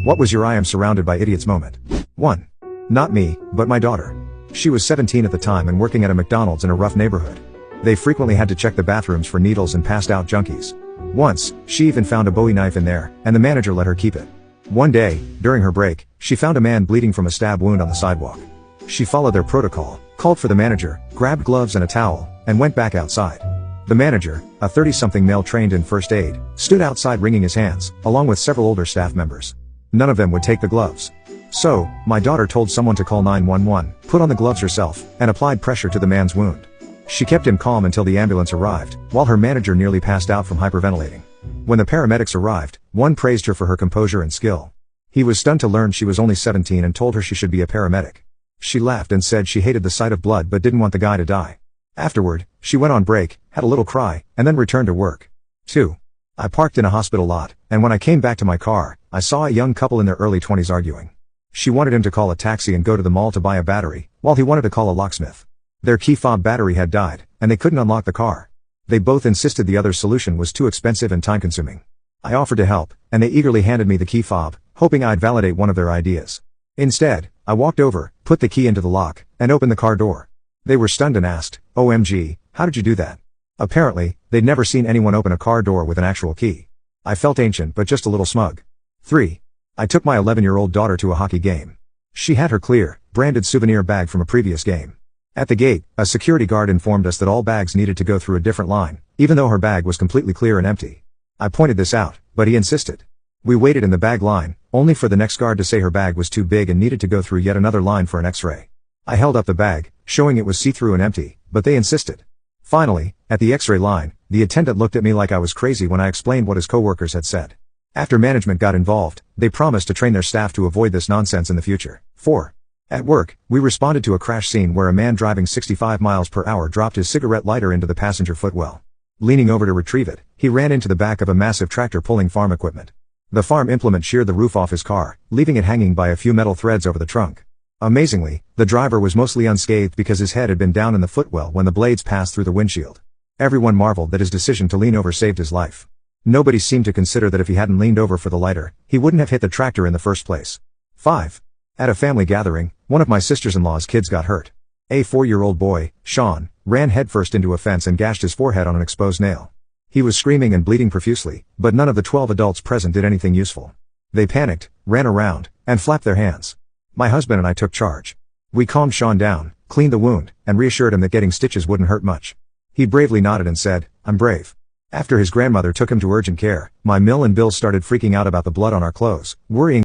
What was your I am surrounded by idiots moment? 1. Not me, but my daughter. She was 17 at the time and working at a McDonald's in a rough neighborhood. They frequently had to check the bathrooms for needles and passed out junkies. Once, she even found a Bowie knife in there, and the manager let her keep it. One day, during her break, she found a man bleeding from a stab wound on the sidewalk. She followed their protocol, called for the manager, grabbed gloves and a towel, and went back outside. The manager, a 30-something male trained in first aid, stood outside wringing his hands, along with several older staff members. None of them would take the gloves. So, my daughter told someone to call 911, put on the gloves herself, and applied pressure to the man's wound. She kept him calm until the ambulance arrived, while her manager nearly passed out from hyperventilating. When the paramedics arrived, one praised her for her composure and skill. He was stunned to learn she was only 17 and told her she should be a paramedic. She laughed and said she hated the sight of blood but didn't want the guy to die. Afterward, she went on break, had a little cry, and then returned to work. 2. I parked in a hospital lot, and when I came back to my car, I saw a young couple in their early 20s arguing. She wanted him to call a taxi and go to the mall to buy a battery, while he wanted to call a locksmith. Their key fob battery had died, and they couldn't unlock the car. They both insisted the other solution was too expensive and time-consuming. I offered to help, and they eagerly handed me the key fob, hoping I'd validate one of their ideas. Instead, I walked over, put the key into the lock, and opened the car door. They were stunned and asked, "OMG, how did you do that?" Apparently, they'd never seen anyone open a car door with an actual key. I felt ancient but just a little smug. 3. I took my 11-year-old daughter to a hockey game. She had her clear, branded souvenir bag from a previous game. At the gate, a security guard informed us that all bags needed to go through a different line, even though her bag was completely clear and empty. I pointed this out, but he insisted. We waited in the bag line, only for the next guard to say her bag was too big and needed to go through yet another line for an x-ray. I held up the bag, showing it was see-through and empty, but they insisted. Finally, at the x-ray line, the attendant looked at me like I was crazy when I explained what his coworkers had said. After management got involved, they promised to train their staff to avoid this nonsense in the future. 4. At work, we responded to a crash scene where a man driving 65 miles per hour dropped his cigarette lighter into the passenger footwell. Leaning over to retrieve it, he ran into the back of a massive tractor pulling farm equipment. The farm implement sheared the roof off his car, leaving it hanging by a few metal threads over the trunk. Amazingly, the driver was mostly unscathed because his head had been down in the footwell when the blades passed through the windshield. Everyone marveled that his decision to lean over saved his life. Nobody seemed to consider that if he hadn't leaned over for the lighter, he wouldn't have hit the tractor in the first place. 5. At a family gathering, one of my sister-in-law's kids got hurt. A 4-year-old boy, Sean, ran headfirst into a fence and gashed his forehead on an exposed nail. He was screaming and bleeding profusely, but none of the 12 adults present did anything useful. They panicked, ran around, and flapped their hands. My husband and I took charge. We calmed Sean down, cleaned the wound, and reassured him that getting stitches wouldn't hurt much. He bravely nodded and said, "I'm brave." After his grandmother took him to urgent care, my Mill and Bill started freaking out about the blood on our clothes, worrying